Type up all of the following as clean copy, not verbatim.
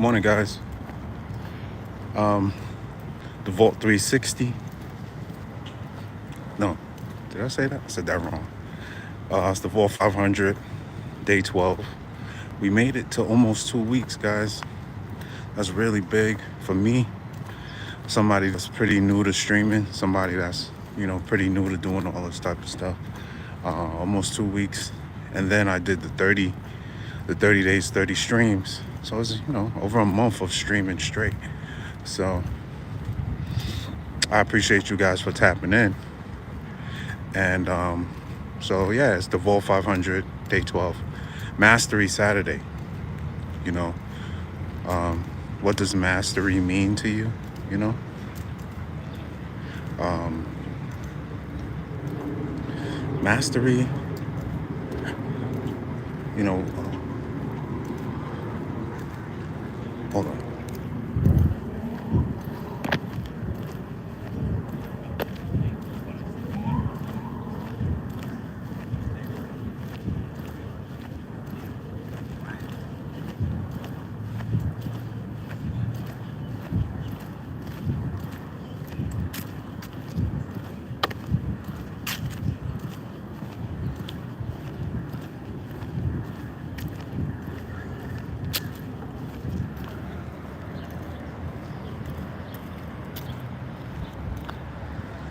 Morning, guys. The Vault 360. No, did I say that? I said that wrong. It's the Vault 500, day 12. We made it to almost 2 weeks, guys. That's really big for me. Somebody that's pretty new to streaming, somebody that's, pretty new to doing all this type of stuff. Almost 2 weeks. And then I did the 30 days, 30 streams. So it's, over a month of streaming straight. So I appreciate you guys for tapping in. And so yeah, it's the Vault 500, day 12. Mastery Saturday. You know, what does mastery mean to you? You know, mastery, you know, hold on.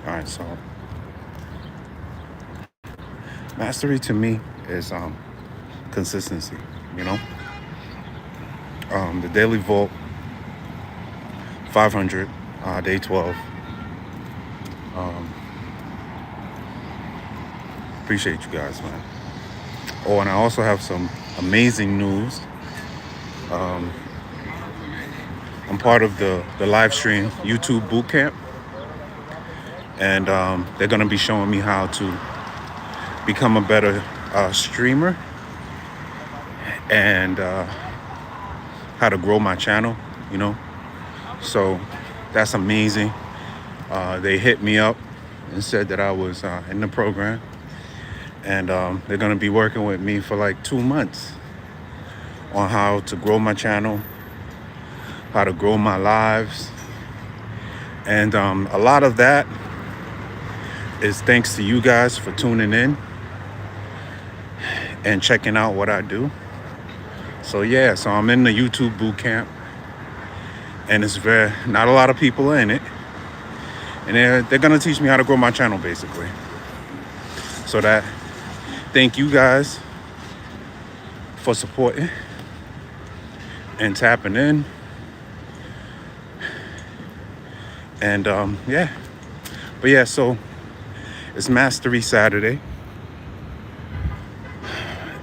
All right, so mastery to me is consistency. You know, the Daily Vault 500, day 12. Appreciate you guys, man. Oh, and I also have some amazing news. I'm part of the live stream YouTube bootcamp, and they're gonna be showing me how to become a better streamer and how to grow my channel. You know, so that's amazing. They hit me up and said that I was in the program, and they're gonna be working with me for like 2 months on how to grow my channel, how to grow my lives, and a lot of that is thanks to you guys for tuning in and checking out what I do. So yeah, so I'm in the YouTube boot camp, and it's not a lot of people in it, and they're gonna teach me how to grow my channel basically. So thank you guys for supporting and tapping in, and yeah, but yeah, so it's Mastery Saturday,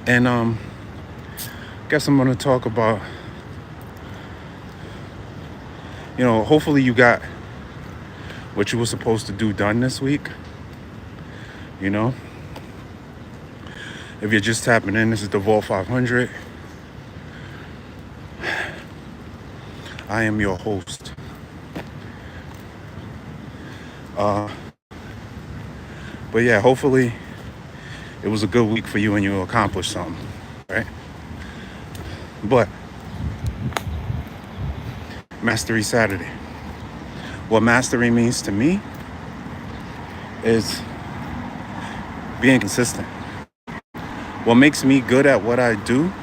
and guess I'm gonna talk about, hopefully you got what you were supposed to do done this week. You know, if you're just tapping in, this is the Vault 500. I am your host. But yeah, hopefully it was a good week for you and you accomplished something, right? But Mastery Saturday. What mastery means to me is being consistent. What makes me good at what I do,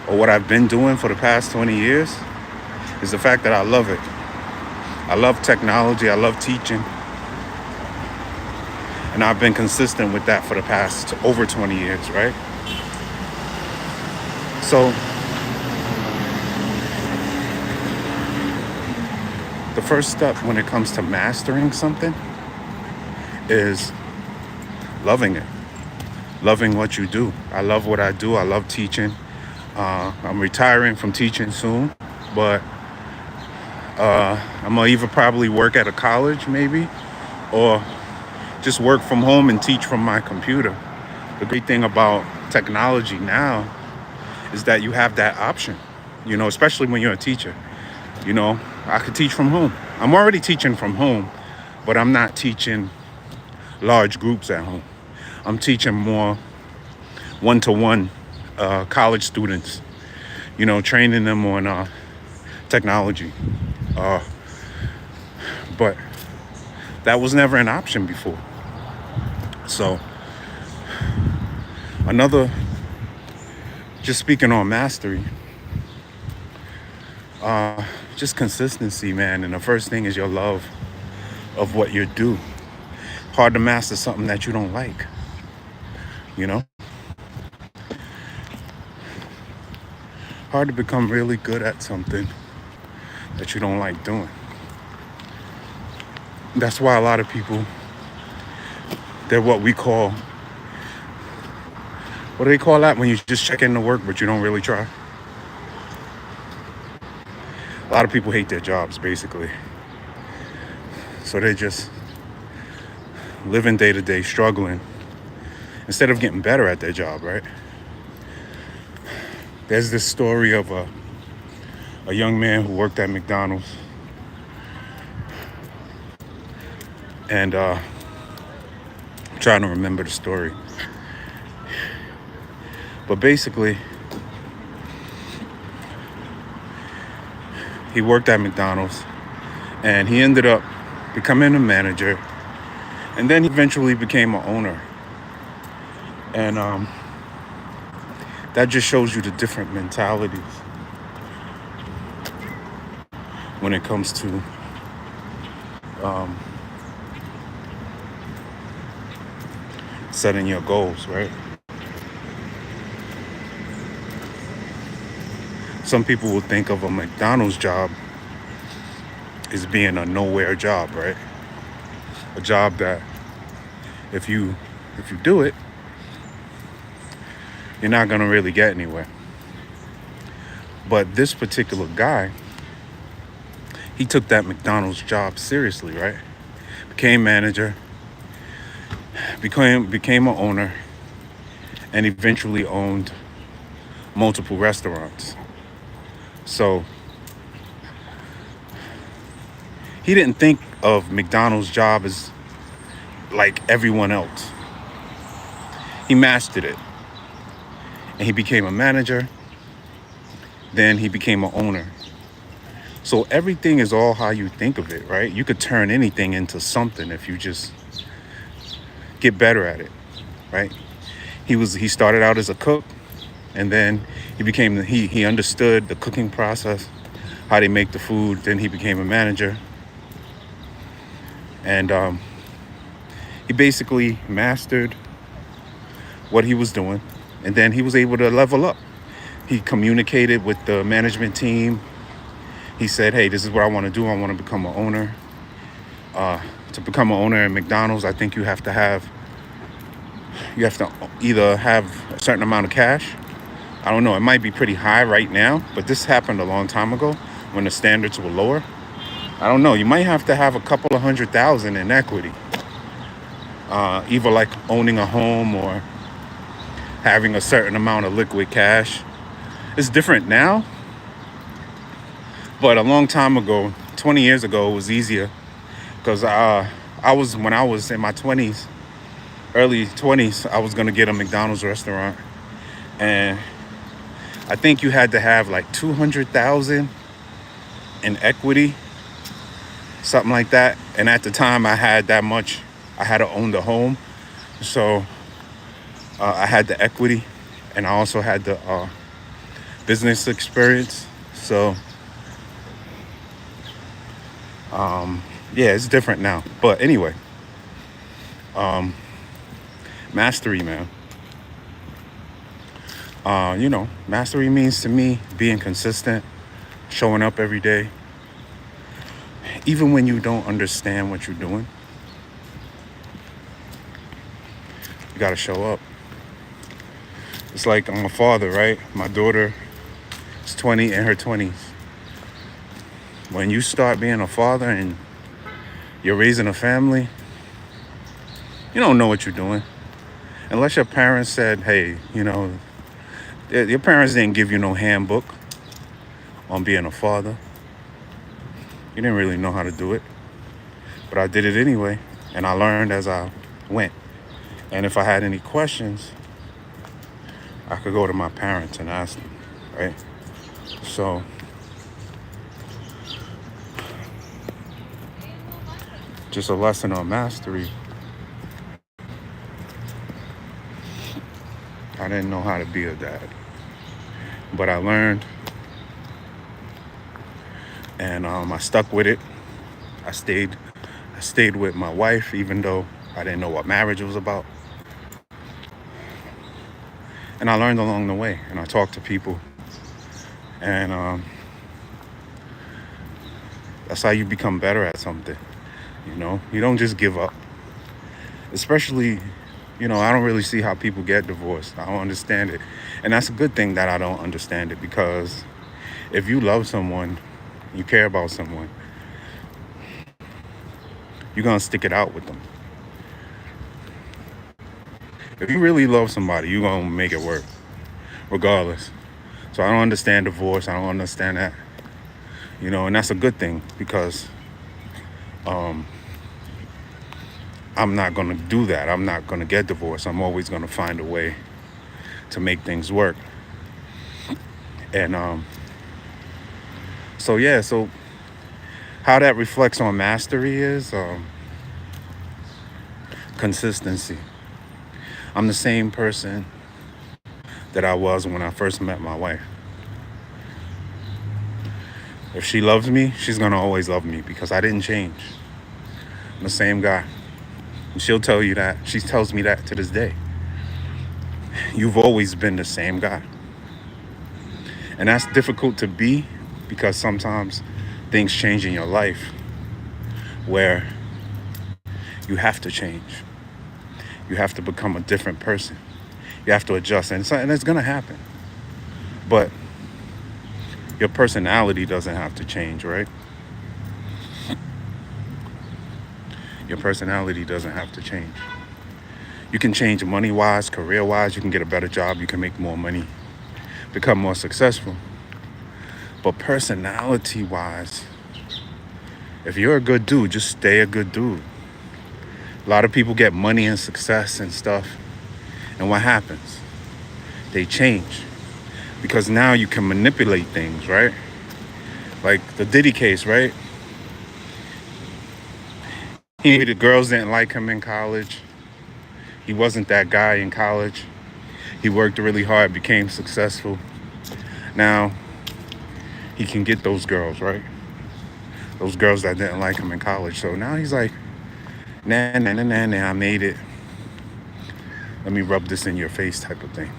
or what I've been doing for the past 20 years, is the fact that I love it. I love technology, I love teaching, and I've been consistent with that for the past over 20 years, right? So the first step when it comes to mastering something is loving it, loving what you do. I love what I do. I love teaching. I'm retiring from teaching soon, but I'm gonna either probably work at a college maybe, or just work from home and teach from my computer. The great thing about technology now is that you have that option, especially when you're a teacher. I could teach from home. I'm already teaching from home, but I'm not teaching large groups at home. I'm teaching more one-to-one college students, training them on technology. Uh, but that was never an option before. So another, just speaking on mastery, just consistency, man. And the first thing is your love of what you do. Hard to master something that you don't like, you know? Hard to become really good at something that you don't like doing. That's why a lot of people, they're what we call, what do they call that when you just check in to work but you don't really try? A lot of people hate their jobs, basically. So they just living day to day, struggling, instead of getting better at their job, right? There's this story of a young man who worked at McDonald's. And I'm trying to remember the story. But basically, he worked at McDonald's and he ended up becoming a manager, and then he eventually became an owner. And that just shows you the different mentalities when it comes to setting your goals, right? Some people will think of a McDonald's job as being a nowhere job, right? A job that if you do it, you're not gonna really get anywhere. But this particular guy, he took that McDonald's job seriously, right? Became manager, became an owner, and eventually owned multiple restaurants. So he didn't think of McDonald's job as like everyone else. He mastered it. And he became a manager. Then he became an owner. So everything is all how you think of it, right? You could turn anything into something if you just get better at it, right? He started out as a cook, and then he understood the cooking process, how they make the food. Then he became a manager, and he basically mastered what he was doing, and then he was able to level up. He communicated with the management team. He said, hey, this is what I want to do. I want to become an owner. To become an owner at McDonald's, I think you have to either have a certain amount of cash. I don't know, it might be pretty high right now, but this happened a long time ago when the standards were lower. I don't know, you might have to have a couple of $100,000 in equity. Either like owning a home or having a certain amount of liquid cash. It's different now, but a long time ago, 20 years ago, it was easier, because when I was in my 20s, early 20s, I was gonna get a McDonald's restaurant, and I think you had to have like 200,000 in equity, something like that. And at the time, I had that much. I had to own the home, so I had the equity, and I also had the business experience. So yeah, it's different now. But anyway, mastery, man. Mastery means to me being consistent, showing up every day, even when you don't understand what you're doing. You gotta show up. It's like I'm a father, right? My daughter is 20, in her 20s. When you start being a father and you're raising a family, you don't know what you're doing. Unless your parents said, hey, your parents didn't give you no handbook on being a father. You didn't really know how to do it. But I did it anyway, and I learned as I went. And if I had any questions, I could go to my parents and ask them, right? So just a lesson on mastery. I didn't know how to be a dad, but I learned, and I stuck with it. I stayed. I stayed with my wife, even though I didn't know what marriage was about. And I learned along the way, and I talked to people, and that's how you become better at something. You don't just give up. Especially, I don't really see how people get divorced. I don't understand it, and that's a good thing that I don't understand it, because if you love someone, you care about someone, you're gonna stick it out with them. If you really love somebody, you're gonna make it work, regardless. So I don't understand divorce. I don't understand that. And that's a good thing, because I'm not gonna do that. I'm not gonna get divorced. I'm always gonna find a way to make things work. And so how that reflects on mastery is consistency. I'm the same person that I was when I first met my wife. If she loves me, she's gonna always love me, because I didn't change. I'm the same guy. And she'll tell you that. She tells me that to this day. You've always been the same guy. And that's difficult to be, because sometimes things change in your life where you have to change. You have to become a different person. You have to adjust, and it's gonna happen. But your personality doesn't have to change, right? Your personality doesn't have to change. You can change money-wise, career-wise. You can get a better job. You can make more money, become more successful. But personality-wise, if you're a good dude, just stay a good dude. A lot of people get money and success and stuff, and what happens? They change, because now you can manipulate things, right? Like the Diddy case, right? The girls didn't like him in college. He wasn't that guy in college. He worked really hard, became successful. Now he can get those girls, right? Those girls that didn't like him in college. So now he's like, nah, nah, nah, nah, nah, I made it. Let me rub this in your face, type of thing.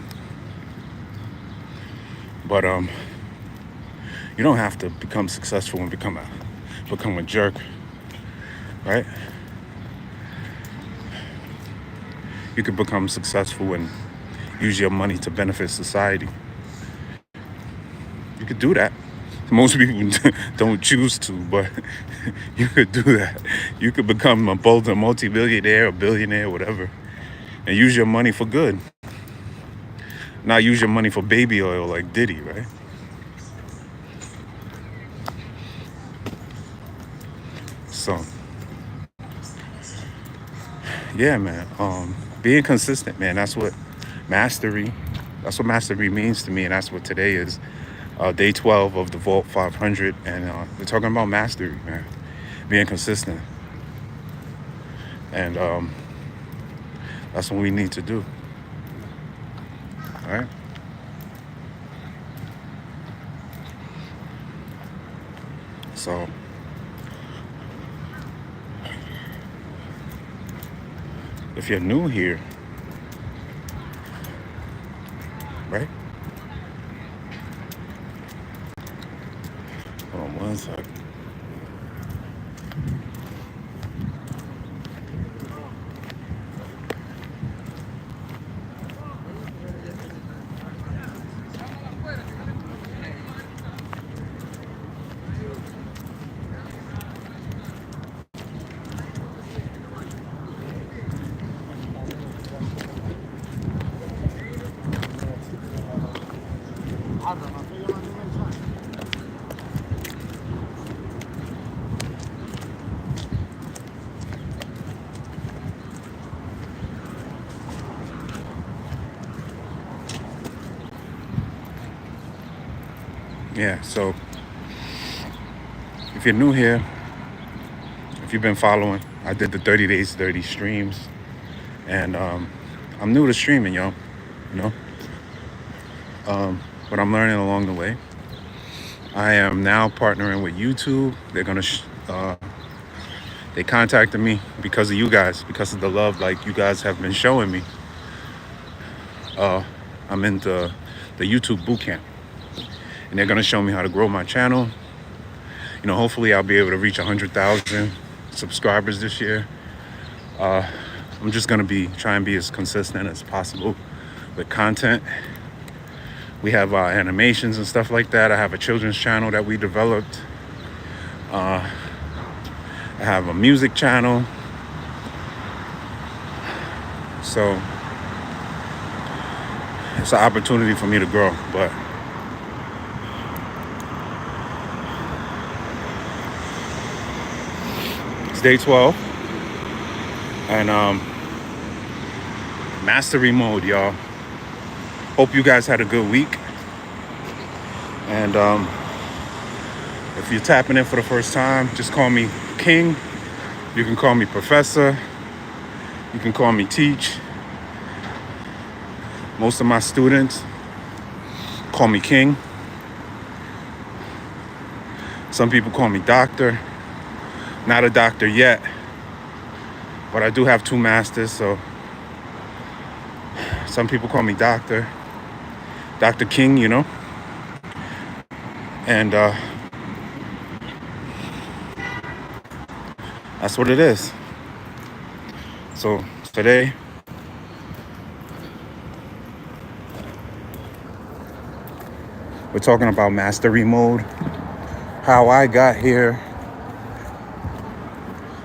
But you don't have to become successful and become a jerk, right? You could become successful and use your money to benefit society. You could do that. Most people don't choose to, but you could do that. You could become a multi-billionaire or billionaire, whatever, and use your money for good. Not use your money for baby oil like Diddy, right? So, yeah, man. Being consistent, man. That's what mastery means to me, and that's what today is. Day 12 of the Vault 500, and we're talking about mastery, man. Being consistent, and that's what we need to do. All right. So, if you're new here, right? Hold on one second. Yeah, so if you're new here, if you've been following, I did the 30 days, 30 streams. And I'm new to streaming, y'all. You know, but I'm learning along the way. I am now partnering with YouTube. They're gonna they contacted me because of you guys, because of the love like you guys have been showing me. I'm into the YouTube boot camp, and they're gonna show me how to grow my channel. You know, hopefully I'll be able to reach 100,000 subscribers this year. I'm just gonna try and be as consistent as possible with content. We have animations and stuff like that. I have a children's channel that we developed. I have a music channel. So it's an opportunity for me to grow. But it's day 12. And mastery mode, y'all. Hope you guys had a good week. And if you're tapping in for the first time, just call me King. You can call me Professor. You can call me Teach. Most of my students call me King. Some people call me Doctor. Not a doctor yet, but I do have 2 masters, so some people call me Doctor King, you know. And that's what it is. So today, we're talking about mastery mode, how I got here,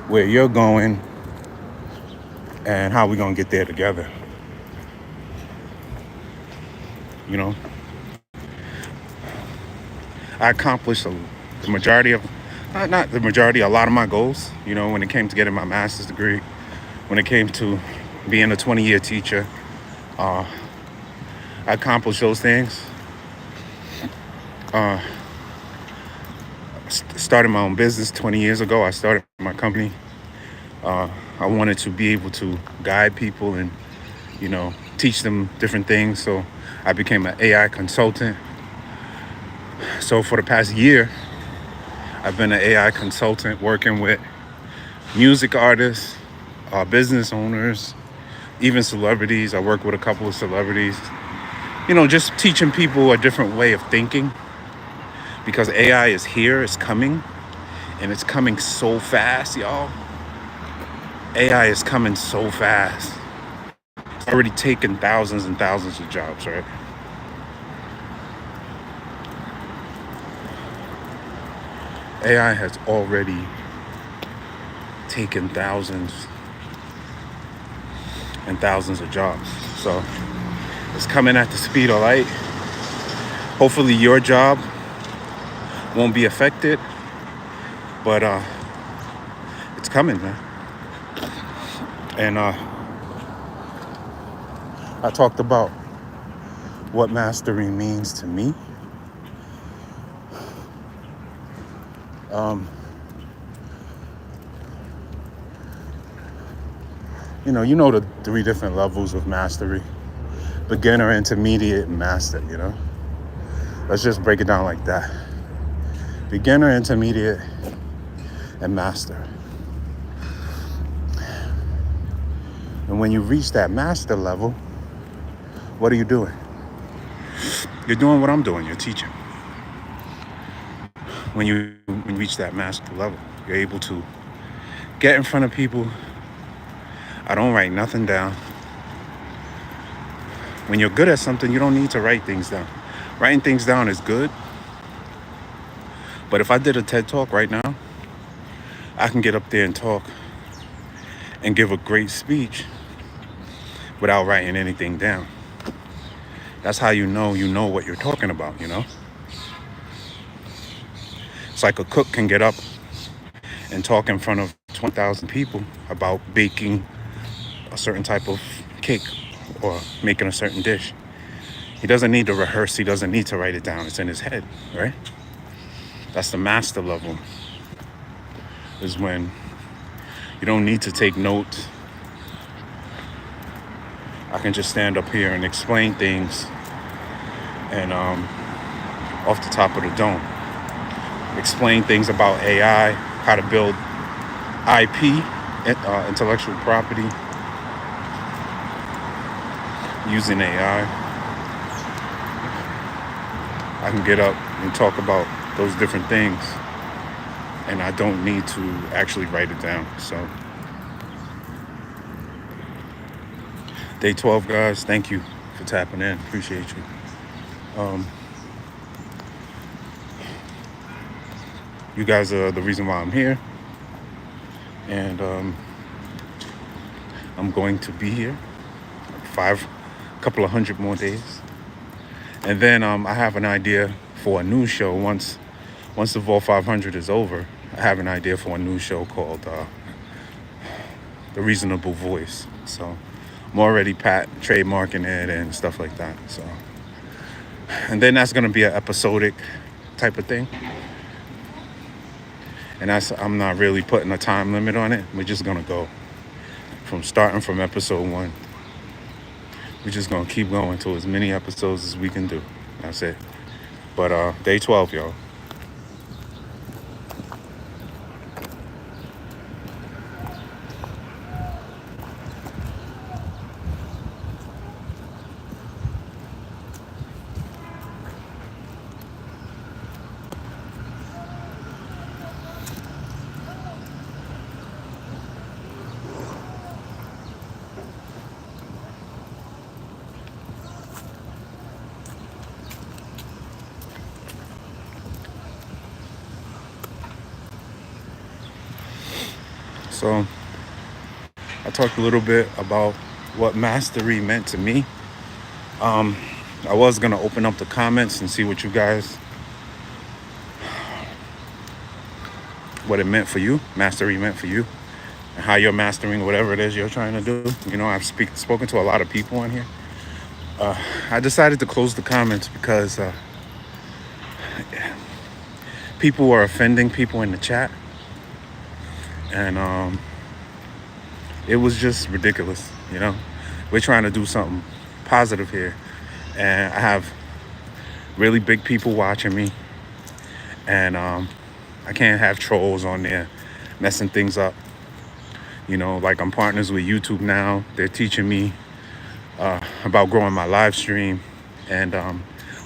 where you're going, and how we're gonna get there together. You know, I accomplished the majority of, not the majority, a lot of my goals, you know, when it came to getting my master's degree, when it came to being a 20-year teacher. I accomplished those things. Started my own business 20 years ago. I started my company. I wanted to be able to guide people and, you know, teach them different things. So I became an AI consultant. So for the past year, I've been an AI consultant working with music artists, business owners, even celebrities. I work with a couple of celebrities, you know, just teaching people a different way of thinking, because AI is here, it's coming, and it's coming so fast, y'all. AI is coming so fast. It's already taken thousands and thousands of jobs, right? AI has already taken thousands and thousands of jobs. So it's coming at the speed of light. Hopefully your job won't be affected, but it's coming, man. And I talked about what mastery means to me. You know the 3 different levels of mastery: beginner, intermediate, and master. You know, let's just break it down like that: beginner, intermediate, and master. And when you reach that master level, what are you doing? You're doing what I'm doing. You're teaching. When you reach that master level, you're able to get in front of people. I don't write nothing down. When you're good at something, you don't need to write things down. Writing things down is good, but if I did a TED Talk right now, I can get up there and talk and give a great speech without writing anything down. That's how you know what you're talking about, you know? It's like a cook can get up and talk in front of 20,000 people about baking a certain type of cake or making a certain dish. He doesn't need to rehearse. He doesn't need to write it down. It's in his head, right? That's the master level, is when You don't need to take notes. I can just stand up here and explain things and off the top of the dome. Explain things about AI, how to build IP, intellectual property, using AI. I can get up and talk about those different things, and I don't need to actually write it down. So, day 12, guys, thank you for tapping in. Appreciate you. You guys are the reason why I'm here, and I'm going to be here couple of hundred more days, and then I have an idea for a new show. Once the Vault 500 is over, I have an idea for a new show called The Reasonable Voice. So I'm already trademarking it and stuff like that. So, and then that's gonna be an episodic type of thing. And I'm not really putting a time limit on it. We're just gonna go starting from episode 1. We're just gonna keep going to as many episodes as we can do. That's it. But day 12, y'all. So I talked a little bit about what mastery meant to me. I was gonna open up the comments and see what it meant for you, mastery meant for you, and how you're mastering whatever it is you're trying to do. You know, I've spoken to a lot of people on here. I decided to close the comments because people were offending people in the chat, and it was just ridiculous. You know, we're trying to do something positive here, and I have really big people watching me, and I can't have trolls on there messing things up. You know, like I'm partners with YouTube now. They're teaching me about growing my live stream, and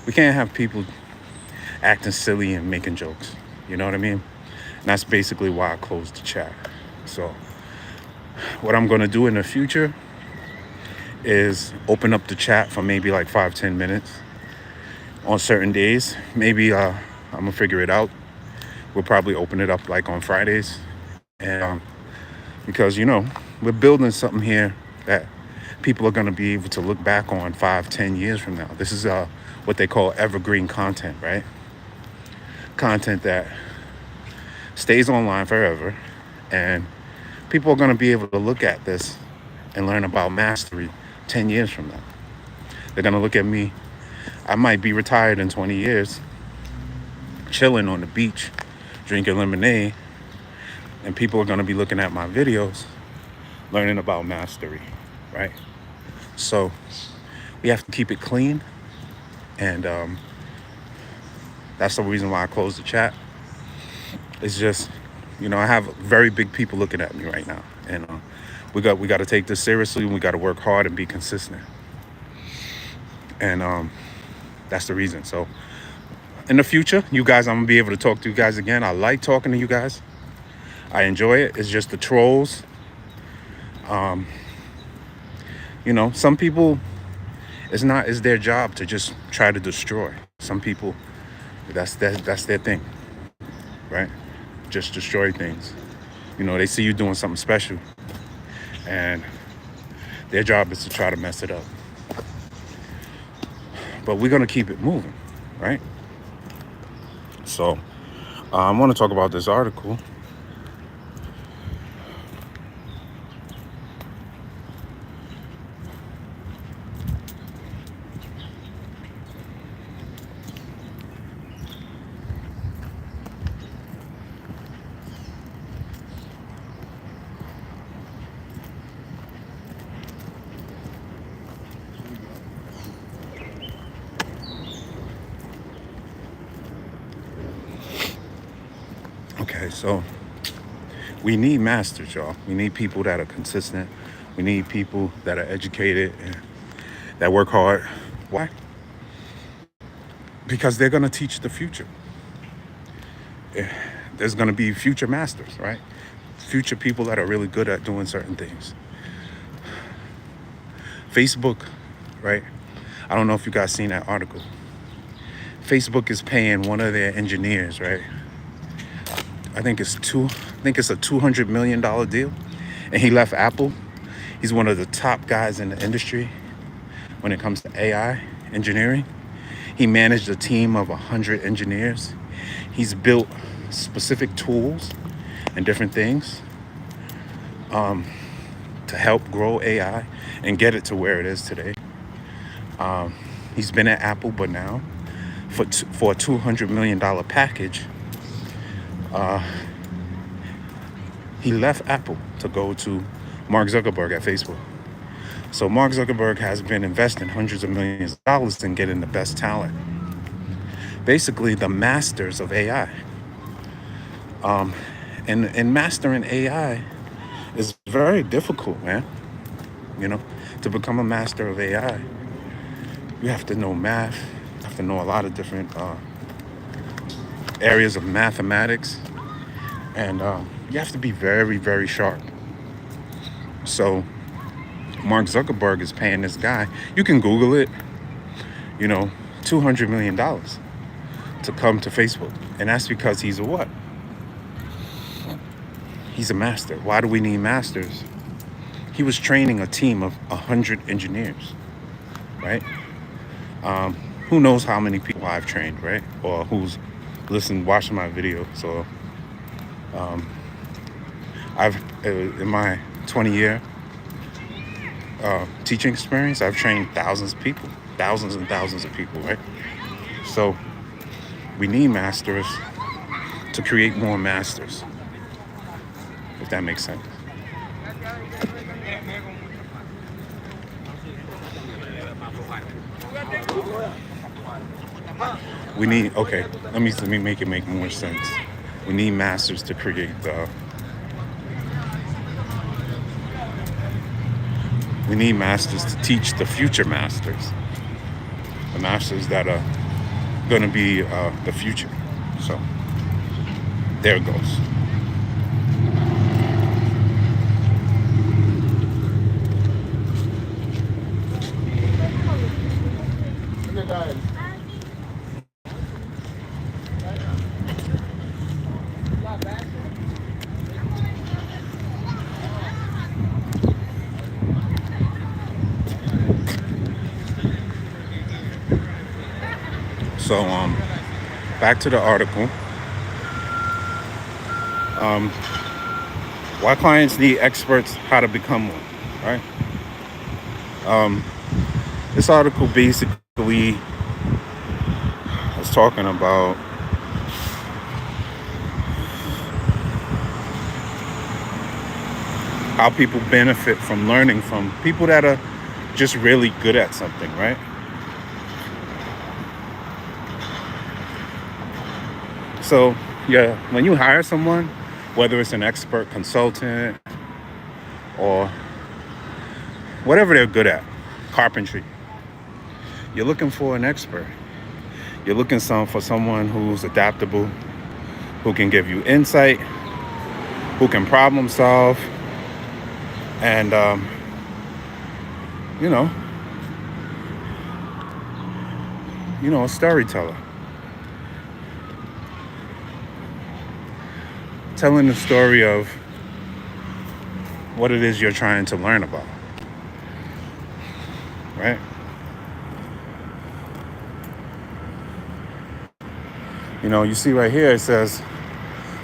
we can't have people acting silly and making jokes. You know what I mean? And that's basically why I closed the chat. So what I'm going to do in the future is open up the chat for maybe like 5-10 minutes on certain days. Maybe I'm gonna figure it out. We'll probably open it up like on Fridays, and because you know we're building something here that people are gonna be able to look back on 5-10 years from now. This is what they call evergreen content, right? Content that stays online forever, and people are gonna be able to look at this and learn about mastery 10 years from now. They're gonna look at me. I might be retired in 20 years, chilling on the beach, drinking lemonade, and people are gonna be looking at my videos, learning about mastery, right? So we have to keep it clean, and that's the reason why I closed the chat. It's just, you know, I have very big people looking at me right now, and we got to take this seriously, and we got to work hard and be consistent. And that's the reason. So in the future, you guys, I'm gonna be able to talk to you guys again. I like talking to you guys. I enjoy it. It's just the trolls. You know, some people, it's their job to just try to destroy. Some people, that's their thing, right? Just destroy things. You know, they see you doing something special, and their job is to try to mess it up. But we're gonna keep it moving, right? So I want to talk about this article. Okay, so we need masters, y'all. We need people that are consistent. We need people that are educated and that work hard. Why? Because they're going to teach the future. There's going to be future masters, right? Future people that are really good at doing certain things. Facebook, right? I don't know if you guys seen that article. Facebook is paying one of their engineers, right? I think it's a $200 million deal. And he left Apple. He's one of the top guys in the industry when it comes to AI engineering. He managed a team of 100 engineers. He's built specific tools and different things to help grow AI and get it to where it is today. He's been at Apple, but now for a $200 million package, he left Apple to go to Mark Zuckerberg at Facebook. So Mark Zuckerberg has been investing hundreds of millions of dollars in getting the best talent. Basically, the masters of AI. And mastering AI is very difficult, man. You know, to become a master of AI, you have to know math. You have to know a lot of different areas of mathematics. And you have to be very, very sharp. So Mark Zuckerberg is paying this guy, you can Google it, $200 million to come to Facebook. And that's because he's a what? He's a master. Why do we need masters? He was training a team of 100 engineers, right? Who knows how many people I've trained, right? Or who's watching my video. So I've, in my 20-year teaching experience, I've trained thousands of people, thousands and thousands of people, right? So we need masters to create more masters, if that makes sense. We need, okay, let me make it make more sense. We need masters to create we need masters to teach the future masters. The masters that are going to be the future. So there it goes. So back to the article. Why clients need experts, how to become one, right? This article basically was talking about how people benefit from learning from people that are just really good at something, right? So, yeah, when you hire someone, whether it's an expert consultant or whatever they're good at, carpentry, you're looking for an expert. You're looking for someone who's adaptable, who can give you insight, who can problem solve, and, a storyteller. Telling the story of what it is you're trying to learn about, right? You see right here, it says,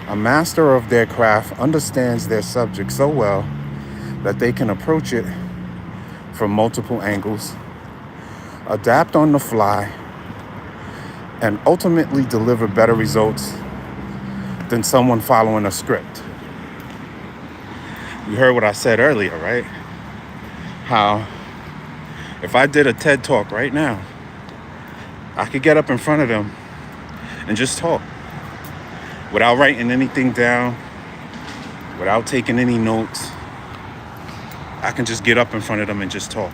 a master of their craft understands their subject so well that they can approach it from multiple angles, adapt on the fly, and ultimately deliver better results than someone following a script. You heard what I said earlier, right? How if I did a TED Talk right now, I could get up in front of them and just talk. without writing anything down, without taking any notes. I can just get up in front of them and just talk.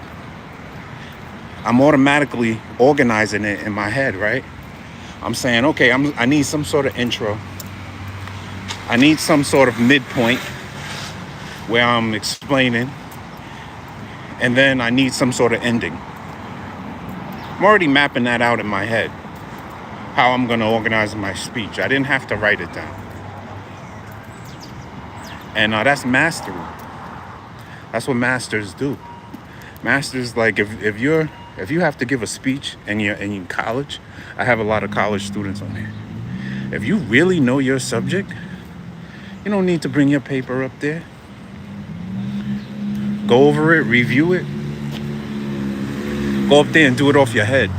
I'm automatically organizing it in my head, right? I'm saying, okay, I need some sort of intro. I need some sort of midpoint where I'm explaining. And then I need some sort of ending. I'm already mapping that out in my head, how I'm going to organize my speech. I didn't have to write it down. And that's mastery. That's what masters do. Masters, like if you have to give a speech and you're in college, I have a lot of college students on here. If you really know your subject, you don't need to bring your paper up there. Go over it, review it. Go up there and do it off your head.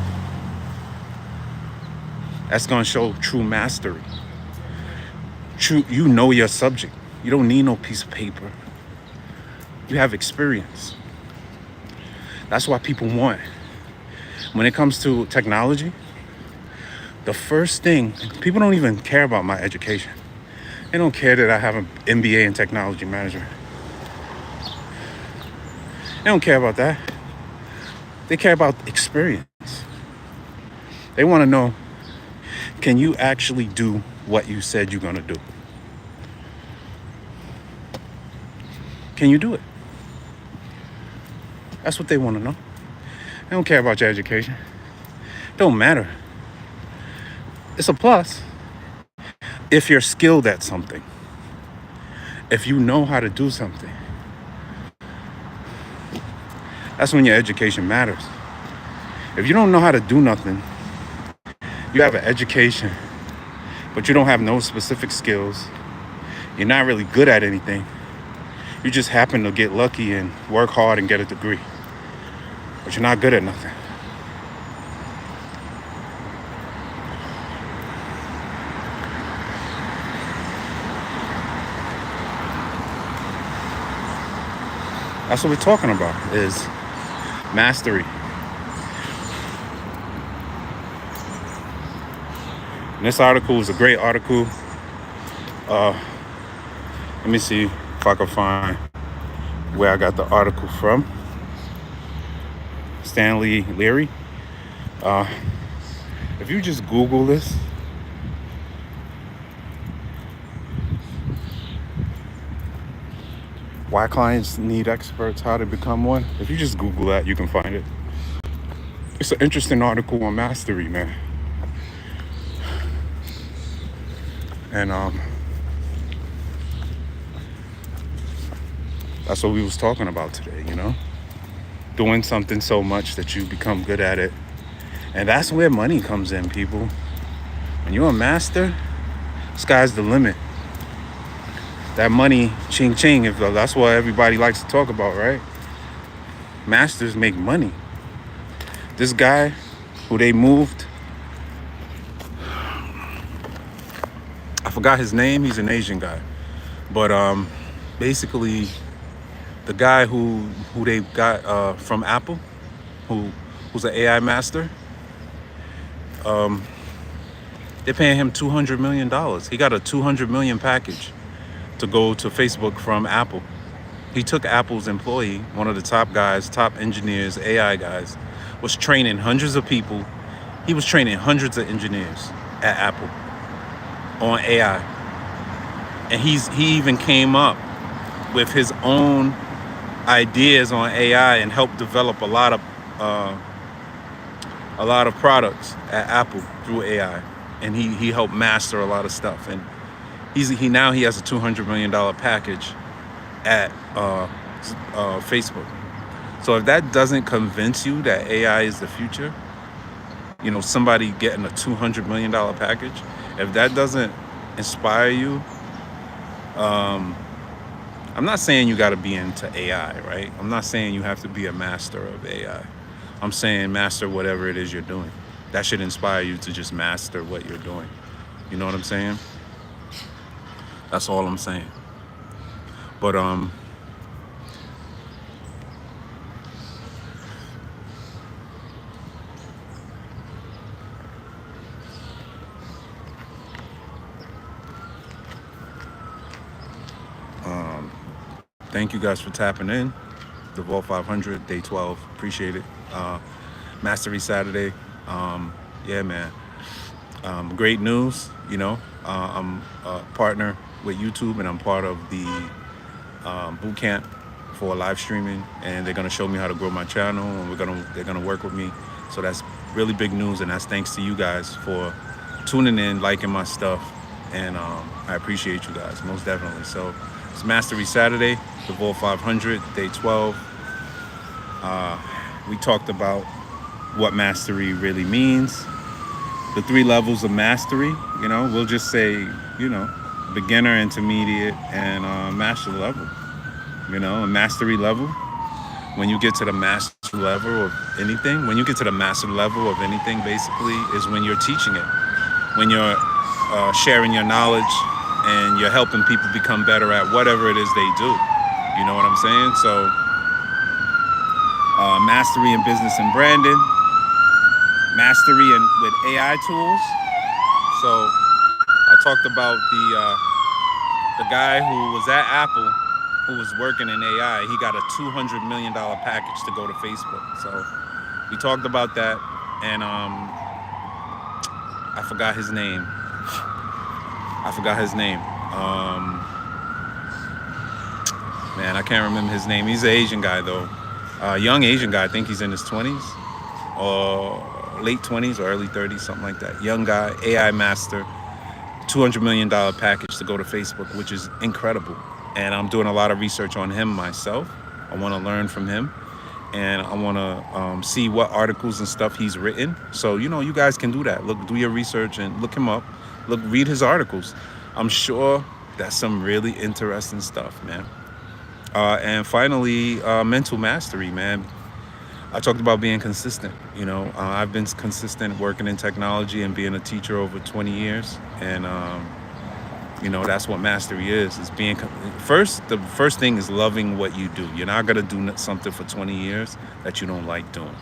That's gonna show true mastery. You know your subject. You don't need no piece of paper. You have experience. That's why people want. When it comes to technology, the first thing, people don't even care about my education. They don't care that I have an MBA in technology management. They don't care about that. They care about experience. They want to know, can you actually do what you said you're going to do? Can you do it? That's what they want to know. They don't care about your education. It don't matter. It's a plus if you're skilled at something. If you know how to do something. That's when your education matters. If you don't know how to do nothing, you have an education, but you don't have no specific skills. You're not really good at anything. You just happen to get lucky and work hard and get a degree. But you're not good at nothing. That's what we're talking about, is mastery. And this article is a great article. Let me see if I can find where I got the article from. Stanley Leary. If you just Google this, why clients need experts, how to become one. If you just Google that, you can find it. It's an interesting article on mastery, man. And that's what we was talking about today, you know? Doing something so much that you become good at it. And that's where money comes in, people. When you're a master, sky's the limit. That money, ching ching, if that's what everybody likes to talk about, right? Masters make money. This guy who they moved, I forgot his name, he's an Asian guy. But basically the guy who they got from Apple, who's an AI master, they're paying him $200 million. He got a $200 million package to go to Facebook from Apple. He took Apple's employee, one of the top guys, top engineers, AI guys, was training hundreds of people. He was training hundreds of engineers at Apple on AI. And he even came up with his own ideas on AI and helped develop a lot of products at Apple through AI. And he helped master a lot of stuff. And he now has a $200 million package at Facebook. So if that doesn't convince you that AI is the future, you know, somebody getting a $200 million package, if that doesn't inspire you, I'm not saying you got to be into AI, right? I'm not saying you have to be a master of AI. I'm saying master whatever it is you're doing. That should inspire you to just master what you're doing. You know what I'm saying? That's all I'm saying. But Thank you guys for tapping in. The Vault 500, day 12. Appreciate it. Mastery Saturday. Yeah, man. Great news. I'm a partner with YouTube, and I'm part of the boot camp for live streaming, and they're gonna show me how to grow my channel, and they're gonna work with me. So that's really big news, and that's thanks to you guys for tuning in, liking my stuff, and I appreciate you guys most definitely. So it's Mastery Saturday, the Vault 500, day 12. We talked about what mastery really means, the 3 levels of mastery. We'll just say, beginner, intermediate, and master level. A mastery level. When you get to the master level of anything, basically, is when you're teaching it, when you're sharing your knowledge, and you're helping people become better at whatever it is they do. You know what I'm saying? So, mastery in business and branding, mastery with AI tools. So, I talked about the guy who was at Apple, who was working in AI. He got a $200 million package to go to Facebook. So we talked about that, and I forgot his name. Man, I can't remember his name. He's an Asian guy, though. Young Asian guy. I think he's in his 20s or late 20s or early 30s, something like that. Young guy, AI master, $200 million package to go to Facebook, which is incredible. And I'm doing a lot of research on him myself. I want to learn from him, and I want to see what articles and stuff he's written. So, you guys can do that. Do your research and look him up. Read his articles. I'm sure that's some really interesting stuff, man. And finally, mental mastery, man. I talked about being consistent. I've been consistent working in technology and being a teacher over 20 years. And, that's what mastery is being the first thing is loving what you do. You're not going to do something for 20 years that you don't like doing.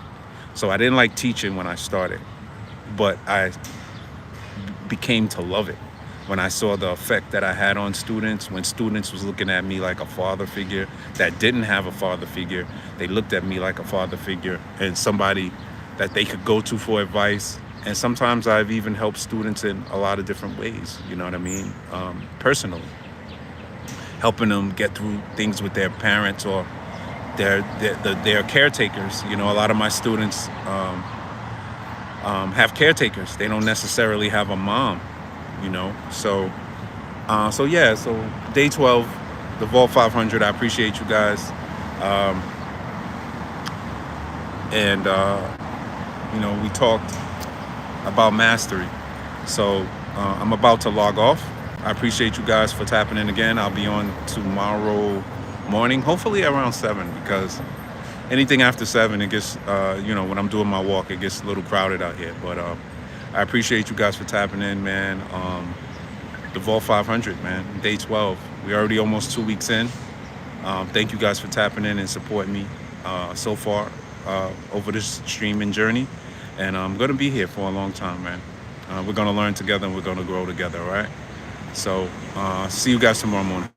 So I didn't like teaching when I started, but I became to love it when I saw the effect that I had on students. When students was looking at me like a father figure that didn't have a father figure, they looked at me like a father figure and somebody that they could go to for advice. And sometimes I've even helped students in a lot of different ways, you know what I mean? Personally, helping them get through things with their parents or their caretakers. A lot of my students have caretakers. They don't necessarily have a mom, So day 12, the Vault 500. I appreciate you guys. We talked about mastery. So I'm about to log off. I appreciate you guys for tapping in again. I'll be on tomorrow morning, hopefully around 7, because anything after 7, it gets, when I'm doing my walk, it gets a little crowded out here. But I appreciate you guys for tapping in, man. The Vault 500, man, day 12. We're already almost 2 weeks in. Thank you guys for tapping in and supporting me so far over this streaming journey. And I'm going to be here for a long time, man. We're going to learn together and we're going to grow together, all right? So see you guys tomorrow morning.